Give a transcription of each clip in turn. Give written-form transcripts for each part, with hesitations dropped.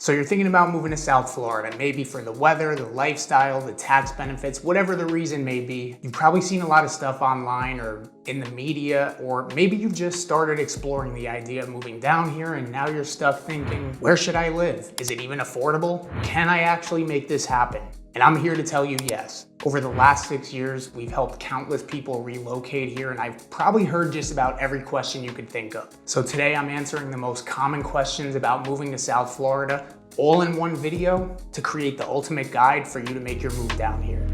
So you're thinking about moving to South Florida, maybe for the weather, the lifestyle, the tax benefits, whatever the reason may be. You've probably seen a lot of stuff online or in the media, or maybe you've just started exploring the idea of moving down here and now you're stuck thinking, where should I live? Is it even affordable? Can I actually make this happen? And I'm here to tell you yes. Over the last 6 years, we've helped countless people relocate here, and I've probably heard just about every question you could think of. So today I'm answering the most common questions about moving to South Florida, all in one video to create the ultimate guide for you to make your move down here.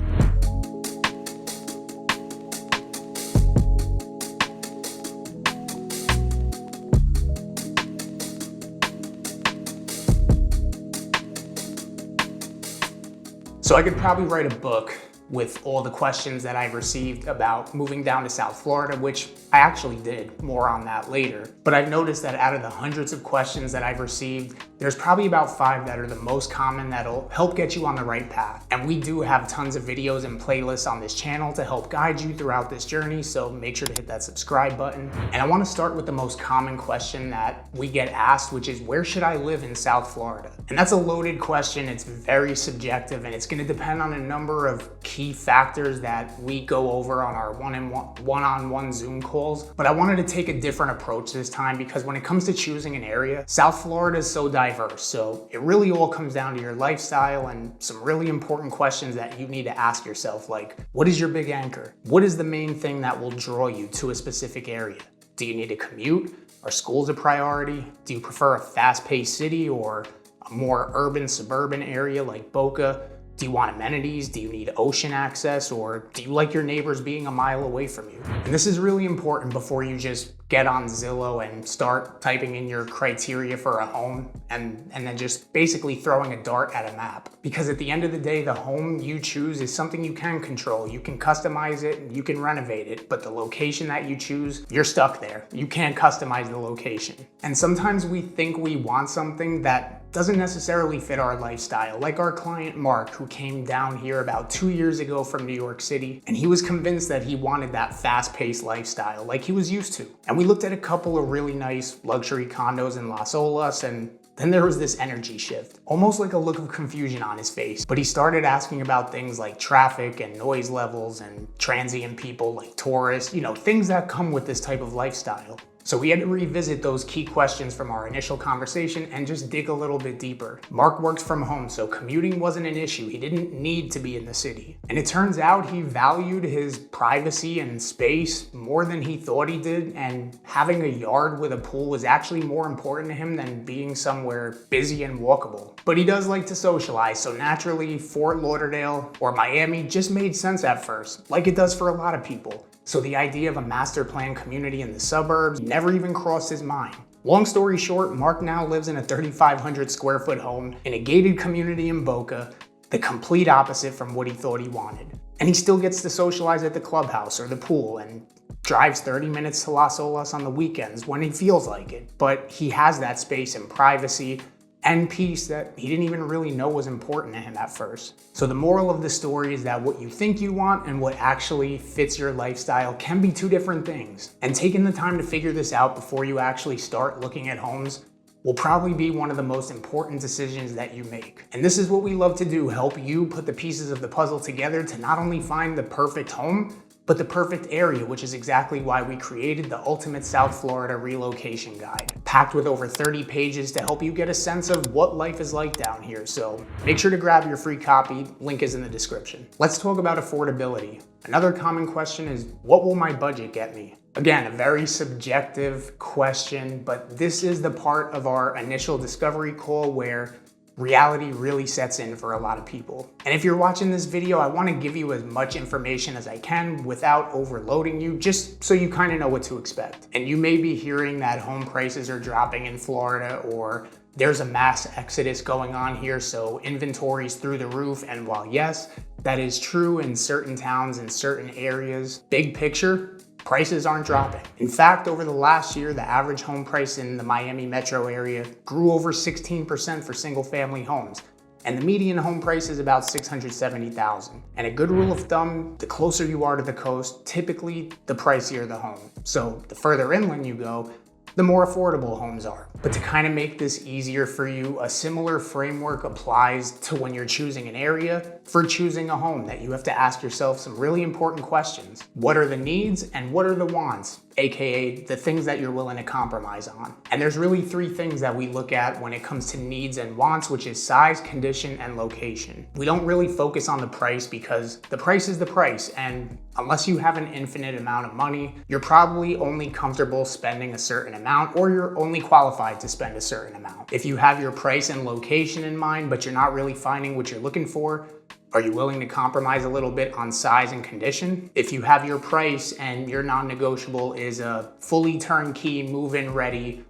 So I could probably write a book with all the questions that I've received about moving down to South Florida, which I actually did, more on that later. But I've noticed that out of the hundreds of questions that I've received, there's probably about 5 that are the most common that'll help get you on the right path. And we do have tons of videos and playlists on this channel to help guide you throughout this journey, so make sure to hit that subscribe button. And I want to start with the most common question that we get asked, which is, where should I live in South Florida? And that's a loaded question. It's very subjective, and it's going to depend on a number of key factors that we go over on our one-on-one Zoom calls. But I wanted to take a different approach this time because when it comes to choosing an area, South Florida is so diverse. So it really all comes down to your lifestyle and some really important questions that you need to ask yourself, like, what is your big anchor? What is the main thing that will draw you to a specific area? Do you need to commute? Are schools a priority? Do you prefer a fast-paced city or a more urban suburban area like Boca? Do you want amenities? Do you need ocean access? Or do you like your neighbors being a mile away from you? And this is really important before you just get on Zillow and start typing in your criteria for a home and then just basically throwing a dart at a map. Because at the end of the day, the home you choose is something you can control. You can customize it and you can renovate it, but the location that you choose, you're stuck there. You can't customize the location. And sometimes we think we want something that doesn't necessarily fit our lifestyle, like our client Mark, who came down here about 2 years ago from New York City, and he was convinced that he wanted that fast-paced lifestyle like he was used to. And we looked at a couple of really nice luxury condos in Las Olas, and then there was this energy shift, almost like a look of confusion on his face. But he started asking about things like traffic and noise levels and transient people like tourists, things that come with this type of lifestyle. So we had to revisit those key questions from our initial conversation and just dig a little bit deeper. Mark works from home, so commuting wasn't an issue. He didn't need to be in the city. And it turns out he valued his privacy and space more than he thought he did, and having a yard with a pool was actually more important to him than being somewhere busy and walkable. But he does like to socialize, so naturally Fort Lauderdale or Miami just made sense at first, like it does for a lot of people. So the idea of a master plan community in the suburbs never even crossed his mind. Long story short, Mark now lives in a 3,500 square foot home in a gated community in Boca, the complete opposite from what he thought he wanted. And he still gets to socialize at the clubhouse or the pool and drives 30 minutes to Las Olas on the weekends when he feels like it. But he has that space and privacy and peace that he didn't even really know was important to him at first. So the moral of the story is that what you think you want and what actually fits your lifestyle can be two different things. And taking the time to figure this out before you actually start looking at homes will probably be one of the most important decisions that you make. And this is what we love to do, help you put the pieces of the puzzle together to not only find the perfect home, but the perfect area, which is exactly why we created the ultimate South Florida relocation guide, packed with over 30 pages to help you get a sense of what life is like down here. So make sure to grab your free copy, link is in the description. Let's talk about affordability. Another common question is, what will my budget get me? Again, a very subjective question, but this is the part of our initial discovery call where reality really sets in for a lot of people. And if you're watching this video, I want to give you as much information as I can without overloading you, just so you kind of know what to expect. And you may be hearing that home prices are dropping in Florida, or there's a mass exodus going on here, so inventory's through the roof. And while yes, that is true in certain towns and certain areas, big picture, prices aren't dropping. In fact, over the last year, the average home price in the Miami metro area grew over 16% for single family homes. And the median home price is about $670,000. And a good rule of thumb, the closer you are to the coast, typically the pricier the home. So the further inland you go, the more affordable homes are. But to kind of make this easier for you, a similar framework applies to when you're choosing an area for choosing a home, that you have to ask yourself some really important questions. What are the needs and what are the wants? AKA the things that you're willing to compromise on. And there's really three things that we look at when it comes to needs and wants, which is size, condition, and location. We don't really focus on the price because the price is the price, and unless you have an infinite amount of money, you're probably only comfortable spending a certain amount, or you're only qualified to spend a certain amount. If you have your price and location in mind, but you're not really finding what you're looking for, are you willing to compromise a little bit on size and condition? If you have your price and your non-negotiable is a fully turnkey, move-in ready,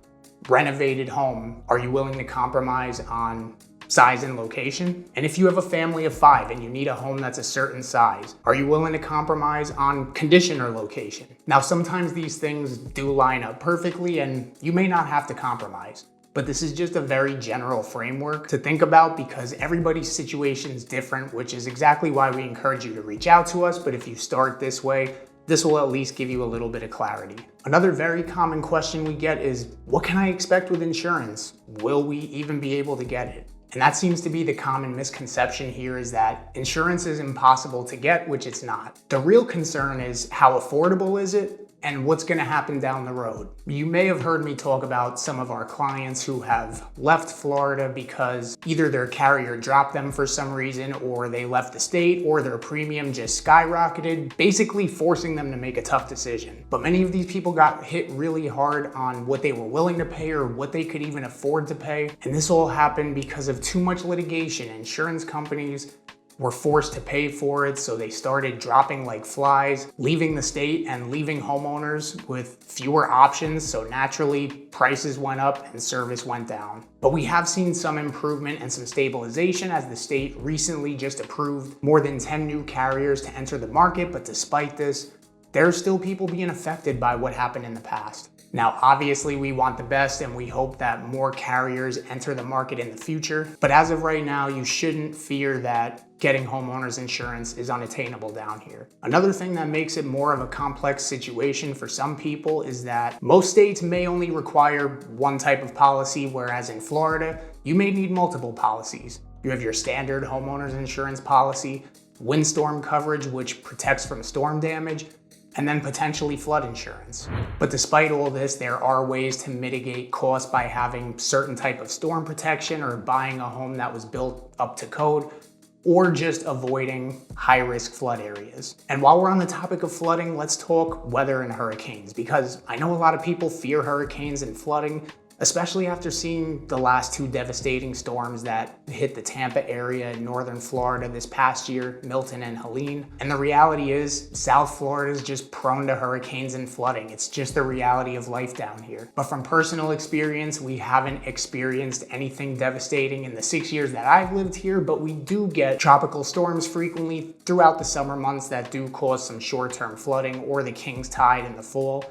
renovated home, are you willing to compromise on size and location? And if you have a family of 5 and you need a home that's a certain size, are you willing to compromise on condition or location? Now, sometimes these things do line up perfectly and you may not have to compromise. But this is just a very general framework to think about because everybody's situation is different, which is exactly why we encourage you to reach out to us. But if you start this way, this will at least give you a little bit of clarity. Another very common question we get is, what can I expect with insurance? Will we even be able to get it? And that seems to be the common misconception here, is that insurance is impossible to get, which it's not. The real concern is how affordable is it? And what's going to happen down the road. You may have heard me talk about some of our clients who have left Florida because either their carrier dropped them for some reason, or they left the state, or their premium just skyrocketed, basically forcing them to make a tough decision. But many of these people got hit really hard on what they were willing to pay or what they could even afford to pay. And this all happened because of too much litigation. Insurance companies were forced to pay for it, so they started dropping like flies, leaving the state and leaving homeowners with fewer options, so naturally prices went up and service went down. But we have seen some improvement and some stabilization as the state recently just approved more than 10 new carriers to enter the market, but despite this, there are still people being affected by what happened in the past. Now, obviously we want the best and we hope that more carriers enter the market in the future, but as of right now, you shouldn't fear that getting homeowners insurance is unattainable down here. Another thing that makes it more of a complex situation for some people is that most states may only require one type of policy, whereas in Florida, you may need multiple policies. You have your standard homeowners insurance policy, windstorm coverage, which protects from storm damage, and then potentially flood insurance. But despite all this, there are ways to mitigate costs by having certain type of storm protection or buying a home that was built up to code, or just avoiding high-risk flood areas. And while we're on the topic of flooding, let's talk weather and hurricanes, because I know a lot of people fear hurricanes and flooding, especially after seeing the last 2 devastating storms that hit the Tampa area in northern Florida this past year, Milton and Helene. And the reality is, South Florida is just prone to hurricanes and flooding. It's just the reality of life down here. But from personal experience, we haven't experienced anything devastating in the 6 years that I've lived here, but we do get tropical storms frequently throughout the summer months that do cause some short-term flooding, or the King's Tide in the fall.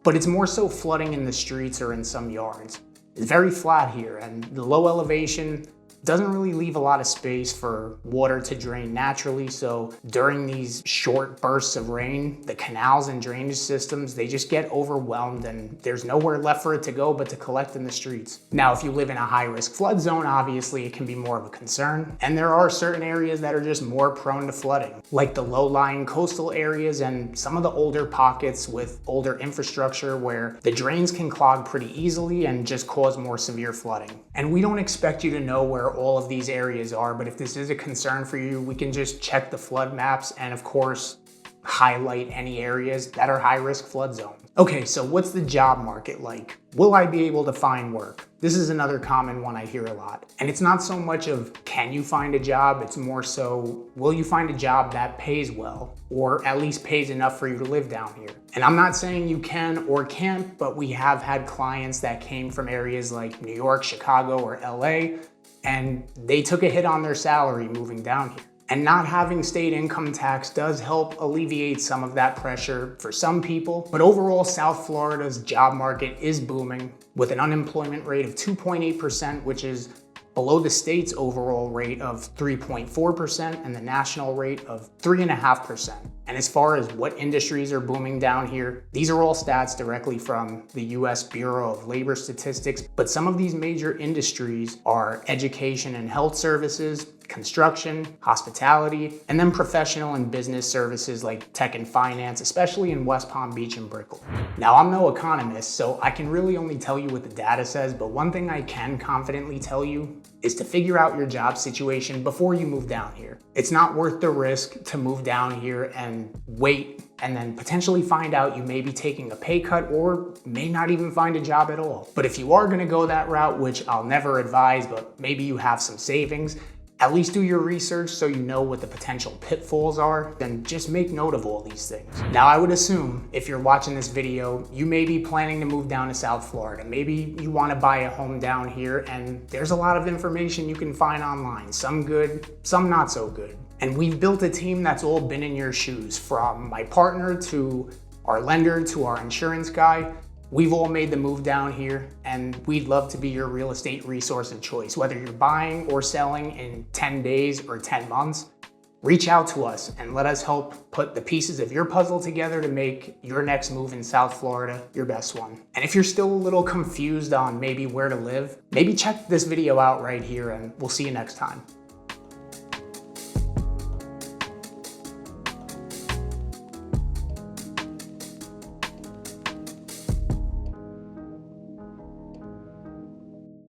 But it's more so flooding in the streets or in some yards. It's very flat here, and the low elevation doesn't really leave a lot of space for water to drain naturally, so during these short bursts of rain, the canals and drainage systems, they just get overwhelmed and there's nowhere left for it to go but to collect in the streets. Now, if you live in a high-risk flood zone, obviously it can be more of a concern, and there are certain areas that are just more prone to flooding, like the low-lying coastal areas and some of the older pockets with older infrastructure where the drains can clog pretty easily and just cause more severe flooding. And we don't expect you to know where all of these areas are, but if this is a concern for you, we can just check the flood maps and of course highlight any areas that are high-risk flood zones. Okay, so what's the job market like? Will I be able to find work? This is another common one I hear a lot. And it's not so much of can you find a job, it's more so will you find a job that pays well, or at least pays enough for you to live down here. And I'm not saying you can or can't, but we have had clients that came from areas like New York, Chicago, or LA, and they took a hit on their salary moving down here. And not having state income tax does help alleviate some of that pressure for some people. But overall, South Florida's job market is booming with an unemployment rate of 2.8%, which is below the state's overall rate of 3.4% and the national rate of 3.5%. And as far as what industries are booming down here, these are all stats directly from the US Bureau of Labor Statistics, but some of these major industries are education and health services, construction, hospitality, and then professional and business services like tech and finance, especially in West Palm Beach and Brickell. Now, I'm no economist, so I can really only tell you what the data says, but one thing I can confidently tell you is to figure out your job situation before you move down here. It's not worth the risk to move down here and wait and then potentially find out you may be taking a pay cut or may not even find a job at all. But if you are gonna go that route, which I'll never advise, but maybe you have some savings, at least do your research so you know what the potential pitfalls are, then just make note of all these things. Now, I would assume if you're watching this video, you may be planning to move down to South Florida. Maybe you want to buy a home down here, and there's a lot of information you can find online, some good, some not so good. And we've built a team that's all been in your shoes, from my partner to our lender to our insurance guy. We've all made the move down here, and we'd love to be your real estate resource of choice. Whether you're buying or selling in 10 days or 10 months, reach out to us and let us help put the pieces of your puzzle together to make your next move in South Florida your best one. And if you're still a little confused on maybe where to live, maybe check this video out right here, and we'll see you next time.